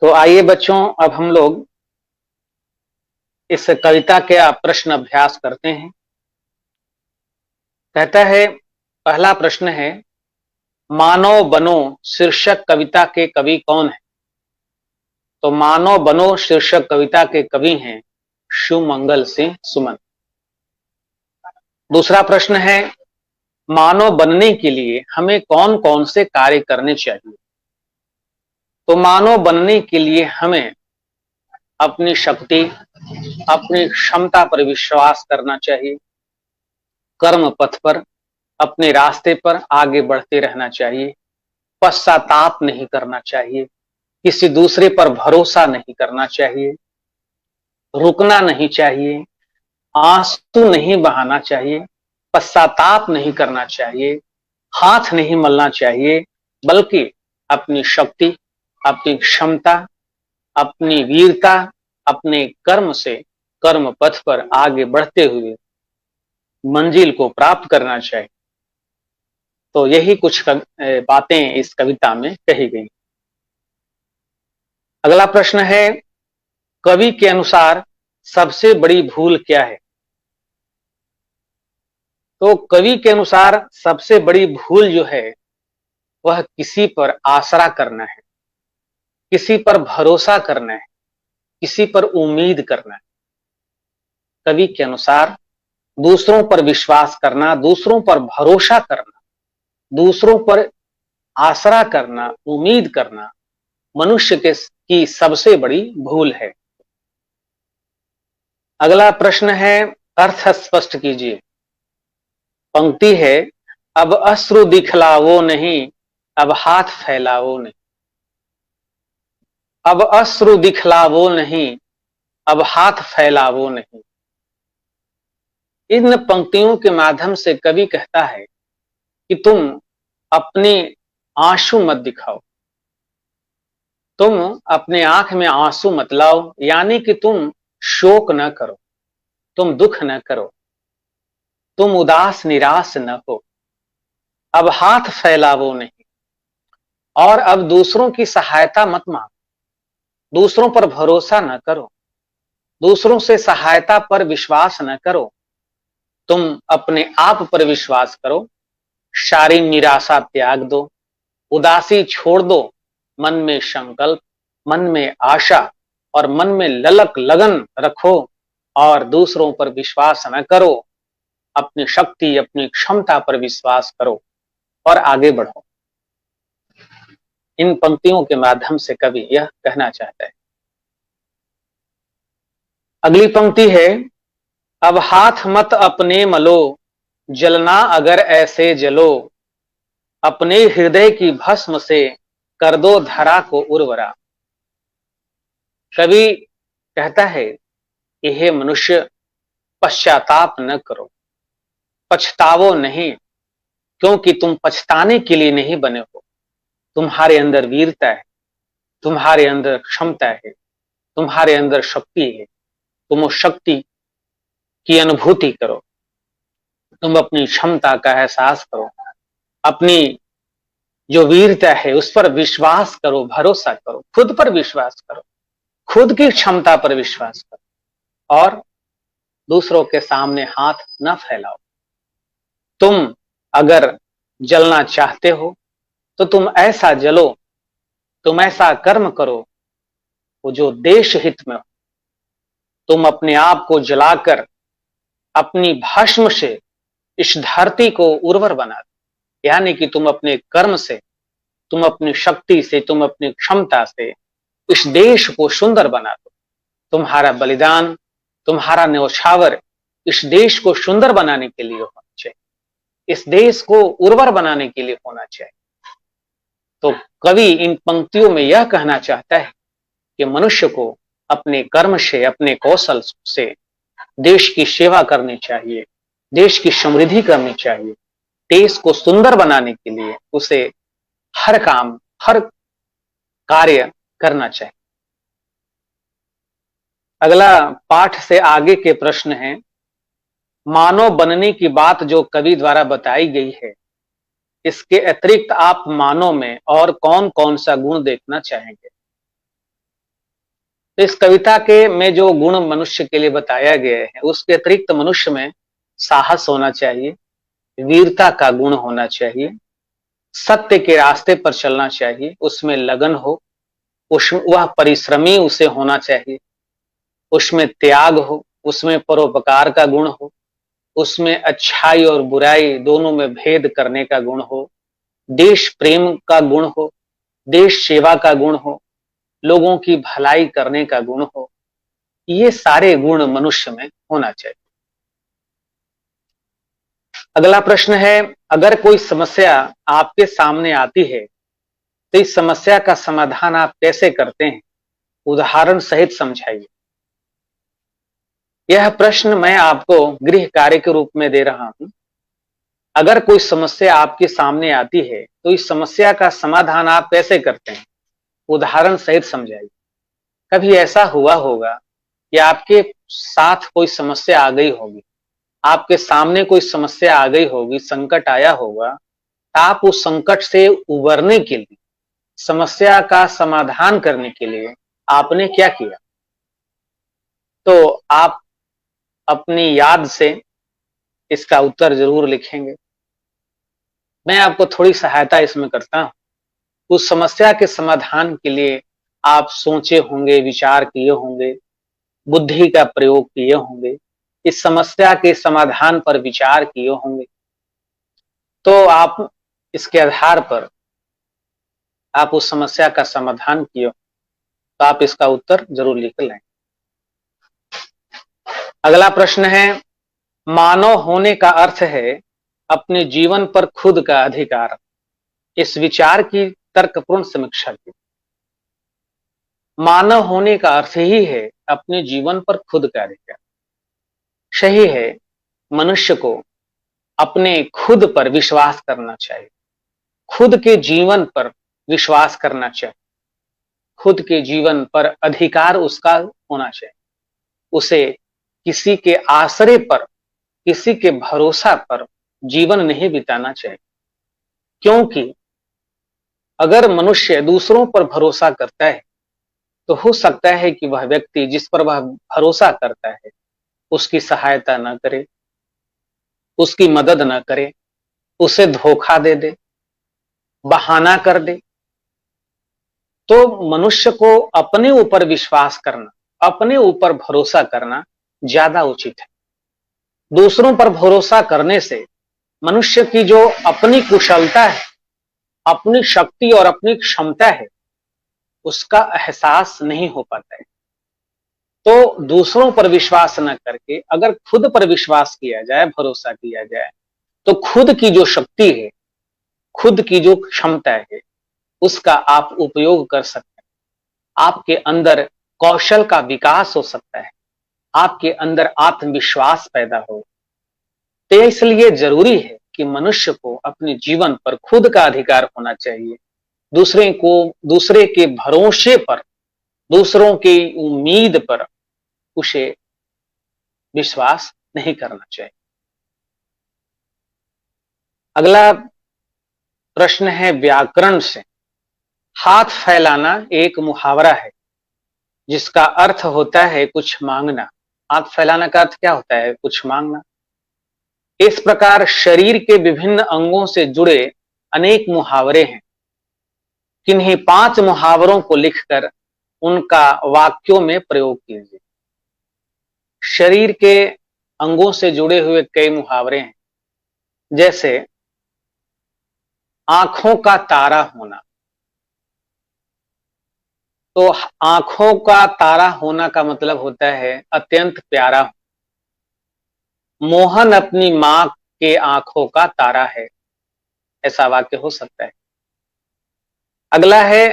तो आइए बच्चों, अब हम लोग इस कविता के प्रश्न अभ्यास करते हैं। कहता है, पहला प्रश्न है, मानो बनो शीर्षक कविता के कवि कौन है? तो मानो बनो शीर्षक कविता के कवि हैं शिवमंगल सिंह सुमन। दूसरा प्रश्न है, मानव बनने के लिए हमें कौन कौन से कार्य करने चाहिए? तो मानव बनने के लिए हमें अपनी शक्ति, अपनी क्षमता पर विश्वास करना चाहिए, कर्म पथ पर, अपने रास्ते पर आगे बढ़ते रहना चाहिए, पश्चाताप नहीं करना चाहिए, किसी दूसरे पर भरोसा नहीं करना चाहिए, रुकना नहीं चाहिए, आंसू नहीं बहाना चाहिए, पश्चाताप नहीं करना चाहिए, हाथ नहीं मलना चाहिए, बल्कि अपनी शक्ति, अपनी क्षमता, अपनी वीरता, अपने कर्म से कर्म पथ पर आगे बढ़ते हुए मंजिल को प्राप्त करना चाहिए। तो यही कुछ बातें इस कविता में कही गई। अगला प्रश्न है, कवि के अनुसार सबसे बड़ी भूल क्या है? तो कवि के अनुसार सबसे बड़ी भूल जो है वह किसी पर आसरा करना है, किसी पर भरोसा करना है, किसी पर उम्मीद करना है। कवि के अनुसार दूसरों पर विश्वास करना, दूसरों पर भरोसा करना, दूसरों पर आसरा करना, उम्मीद करना मनुष्य के की सबसे बड़ी भूल है। अगला प्रश्न है, अर्थ स्पष्ट कीजिए। पंक्ति है, अब अश्रु दिखलावो नहीं, अब हाथ फैलावो नहीं। अब अश्रु दिखलावो नहीं, अब हाथ फैलावो नहीं। इन पंक्तियों के माध्यम से कवि कहता है कि तुम अपने आंसू मत दिखाओ, तुम अपने आंख में आंसू मत लाओ, यानी कि तुम शोक न करो, तुम दुख न करो, तुम उदास निराश न हो। अब हाथ फैलावो नहीं, और अब दूसरों की सहायता मत मांगो, दूसरों पर भरोसा न करो, दूसरों से सहायता पर विश्वास न करो, तुम अपने आप पर विश्वास करो। सारी निराशा त्याग दो, उदासी छोड़ दो, मन में संकल्प, मन में आशा और मन में ललक लगन रखो और दूसरों पर विश्वास न करो, अपनी शक्ति, अपनी क्षमता पर विश्वास करो और आगे बढ़ो। इन पंक्तियों के माध्यम से कवि यह कहना चाहता है। अगली पंक्ति है, अब हाथ मत अपने मलो, जलना अगर ऐसे जलो, अपने हृदय की भस्म से कर दो धरा को उर्वरा। कवि कहता है कि हे मनुष्य, पश्चाताप न करो, पछतावो नहीं, क्योंकि तुम पछताने के लिए नहीं बने हो। तुम्हारे अंदर वीरता है, तुम्हारे अंदर क्षमता है, तुम्हारे अंदर शक्ति है। तुम उस शक्ति की अनुभूति करो, तुम अपनी क्षमता का एहसास करो, अपनी जो वीरता है उस पर विश्वास करो, भरोसा करो, खुद पर विश्वास करो, खुद की क्षमता पर विश्वास करो और दूसरों के सामने हाथ न फैलाओ। तुम अगर जलना चाहते हो तो तुम ऐसा जलो, तुम ऐसा कर्म करो वो जो देश हित में हो। तुम अपने आप को जलाकर अपनी भस्म से इस धरती को उर्वर बना दो, यानी कि तुम अपने कर्म से, तुम अपनी शक्ति से, तुम अपनी क्षमता से इस देश को सुंदर बना दो। तुम्हारा बलिदान, तुम्हारा न्यौछावर इस देश को सुंदर बनाने के लिए होना चाहिए, इस देश को उर्वर बनाने के लिए होना चाहिए। तो कवि इन पंक्तियों में यह कहना चाहता है कि मनुष्य को अपने कर्म से, अपने कौशल से देश की सेवा करनी चाहिए, देश की समृद्धि करनी चाहिए। देश को सुंदर बनाने के लिए उसे हर काम, हर कार्य करना चाहिए। अगला पाठ से आगे के प्रश्न हैं, मानव बनने की बात जो कवि द्वारा बताई गई है, इसके अतिरिक्त आप मानव में और कौन कौन सा गुण देखना चाहेंगे? तो इस कविता के में जो गुण मनुष्य के लिए बताया गया है, उसके अतिरिक्त मनुष्य में साहस होना चाहिए, वीरता का गुण होना चाहिए, सत्य के रास्ते पर चलना चाहिए, उसमें लगन हो, वह परिश्रमी उसे होना चाहिए, उसमें त्याग हो, उसमें परोपकार का गुण हो, उसमें अच्छाई और बुराई दोनों में भेद करने का गुण हो, देश प्रेम का गुण हो, देश सेवा का गुण हो, लोगों की भलाई करने का गुण हो। ये सारे गुण मनुष्य में होना चाहिए। अगला प्रश्न है, अगर कोई समस्या आपके सामने आती है तो इस समस्या का समाधान आप कैसे करते हैं? उदाहरण सहित समझाइए। यह प्रश्न मैं आपको गृह कार्य के रूप में दे रहा हूं। अगर कोई समस्या आपके सामने आती है तो इस समस्या का समाधान आप कैसे करते हैं? उदाहरण सहित समझाइए। कभी ऐसा हुआ होगा कि आपके साथ कोई समस्या आ गई होगी, आपके सामने कोई समस्या आ गई होगी, संकट आया होगा, आप उस संकट से उबरने के लिए, समस्या का समाधान करने के लिए आपने क्या किया? तो आप अपनी याद से इसका उत्तर जरूर लिखेंगे। मैं आपको थोड़ी सहायता इसमें करता हूं। उस समस्या के समाधान के लिए आप सोचे होंगे, विचार किए होंगे, बुद्धि का प्रयोग किए होंगे, इस समस्या के समाधान पर विचार किए होंगे। तो आप इसके आधार पर आप उस समस्या का समाधान किए, तो आप इसका उत्तर जरूर लिख लें। अगला प्रश्न है, मानव होने का अर्थ है अपने जीवन पर खुद का अधिकार। इस विचार की तर्कपूर्ण समीक्षा की। मानव होने का अर्थ ही है अपने जीवन पर खुद का अधिकार। सही है, मनुष्य को अपने खुद पर विश्वास करना चाहिए, खुद के जीवन पर विश्वास करना चाहिए, खुद के जीवन पर अधिकार उसका होना चाहिए। उसे किसी के आश्रय पर, किसी के भरोसा पर जीवन नहीं बिताना चाहिए। क्योंकि अगर मनुष्य दूसरों पर भरोसा करता है तो हो सकता है कि वह व्यक्ति जिस पर वह भरोसा करता है उसकी सहायता न करे, उसकी मदद न करे, उसे धोखा दे दे, बहाना कर दे। तो मनुष्य को अपने ऊपर विश्वास करना, अपने ऊपर भरोसा करना ज्यादा उचित है। दूसरों पर भरोसा करने से मनुष्य की जो अपनी कुशलता है, अपनी शक्ति और अपनी क्षमता है, उसका एहसास नहीं हो पाता है। तो दूसरों पर विश्वास न करके अगर खुद पर विश्वास किया जाए, भरोसा किया जाए, तो खुद की जो शक्ति है, खुद की जो क्षमता है, उसका आप उपयोग कर सकते हैं। आपके अंदर कौशल का विकास हो सकता है, आपके अंदर आत्मविश्वास पैदा हो। तो इसलिए जरूरी है कि मनुष्य को अपने जीवन पर खुद का अधिकार होना चाहिए। दूसरे के भरोसे पर, दूसरों की उम्मीद पर उसे विश्वास नहीं करना चाहिए। अगला प्रश्न है व्याकरण से। हाथ फैलाना एक मुहावरा है जिसका अर्थ होता है कुछ मांगना। हाथ फैलाना का अर्थ क्या होता है? कुछ मांगना। इस प्रकार शरीर के विभिन्न अंगों से जुड़े अनेक मुहावरे हैं। किन्हीं 5 मुहावरों को लिखकर उनका वाक्यों में प्रयोग कीजिए। शरीर के अंगों से जुड़े हुए कई मुहावरे हैं, जैसे आंखों का तारा होना। तो आंखों का तारा होना का मतलब होता है अत्यंत प्यारा। मोहन अपनी मां के आंखों का तारा है, ऐसा वाक्य हो सकता है। अगला है,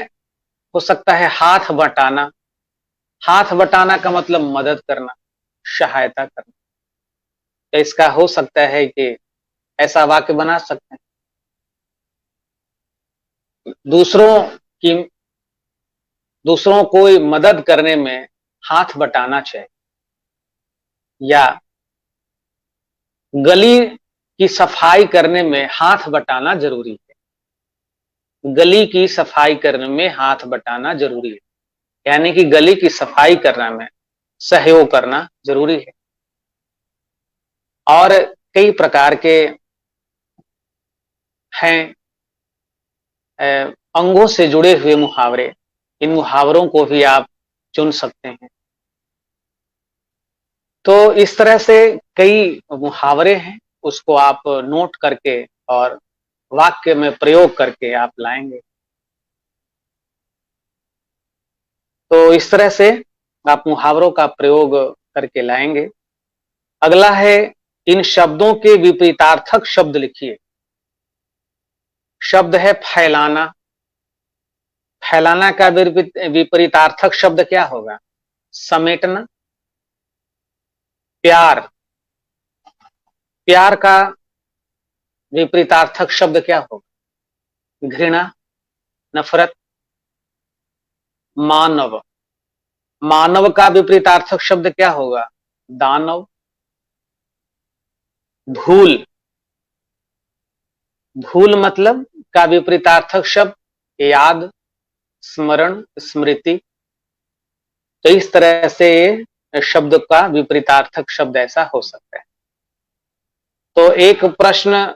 हो सकता है हाथ बटाना। हाथ बटाना का मतलब मदद करना, सहायता करना। तो इसका हो सकता है कि ऐसा वाक्य बना सकते हैं, दूसरों की दूसरों को मदद करने में हाथ बटाना चाहिए। या गली की सफाई करने में हाथ बटाना जरूरी है। गली की सफाई करने में हाथ बटाना जरूरी है। यानी कि गली की सफाई करने में सहयोग करना जरूरी है। और कई प्रकार के हैं अंगों से जुड़े हुए मुहावरे, इन मुहावरों को भी आप चुन सकते हैं। तो इस तरह से कई मुहावरे हैं, उसको आप नोट करके और वाक्य में प्रयोग करके आप लाएंगे। तो इस तरह से आप मुहावरों का प्रयोग करके लाएंगे। अगला है, इन शब्दों के विपरीतार्थक शब्द लिखिए। शब्द है फैलाना। फैलाना का विपरीतार्थक शब्द क्या होगा? समेटना। प्यार। प्यार का विपरीतार्थक शब्द क्या होगा? घृणा, नफरत। मानव। मानव का विपरीतार्थक शब्द क्या होगा? दानव। भूल। भूल मतलब का विपरीतार्थक शब्द याद, स्मरण, स्मृति। तो इस तरह से शब्द का विपरीतार्थक शब्द ऐसा हो सकता है। तो एक प्रश्न,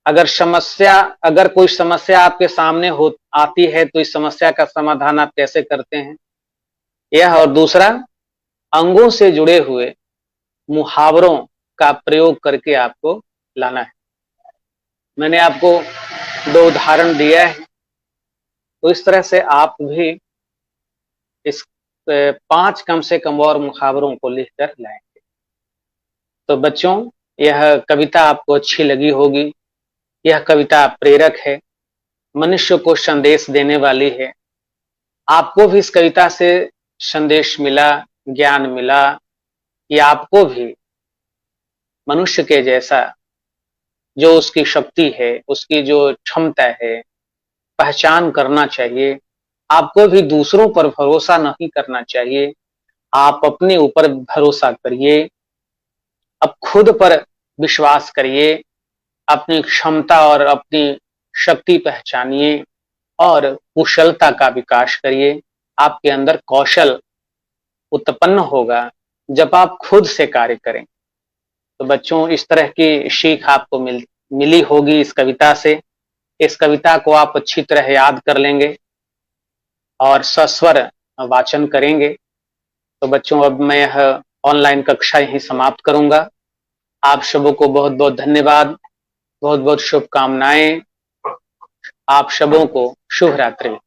अगर कोई समस्या आपके सामने हो आती है तो इस समस्या का समाधान आप कैसे करते हैं, यह। और दूसरा, अंगों से जुड़े हुए मुहावरों का प्रयोग करके आपको लाना है। मैंने आपको 2 उदाहरण दिया है, तो इस तरह से आप भी इस 5 कम से कम और मुहावरों को लिखकर लाएंगे। तो बच्चों, यह कविता आपको अच्छी लगी होगी। यह कविता प्रेरक है, मनुष्य को संदेश देने वाली है। आपको भी इस कविता से संदेश मिला, ज्ञान मिला कि आपको भी मनुष्य के जैसा जो उसकी शक्ति है, उसकी जो क्षमता है, पहचान करना चाहिए। आपको भी दूसरों पर भरोसा नहीं करना चाहिए। आप अपने ऊपर भरोसा करिए, अब खुद पर विश्वास करिए, अपनी क्षमता और अपनी शक्ति पहचानिए और कुशलता का विकास करिए। आपके अंदर कौशल उत्पन्न होगा जब आप खुद से कार्य करें। तो बच्चों, इस तरह की सीख आपको मिली होगी इस कविता से। इस कविता को आप अच्छी तरह याद कर लेंगे और सस्वर वाचन करेंगे। तो बच्चों, अब मैं यह ऑनलाइन कक्षा यहीं समाप्त करूंगा। आप सबों को बहुत बहुत धन्यवाद, बहुत बहुत शुभकामनाएं। आप सबों को शुभ रात्रि।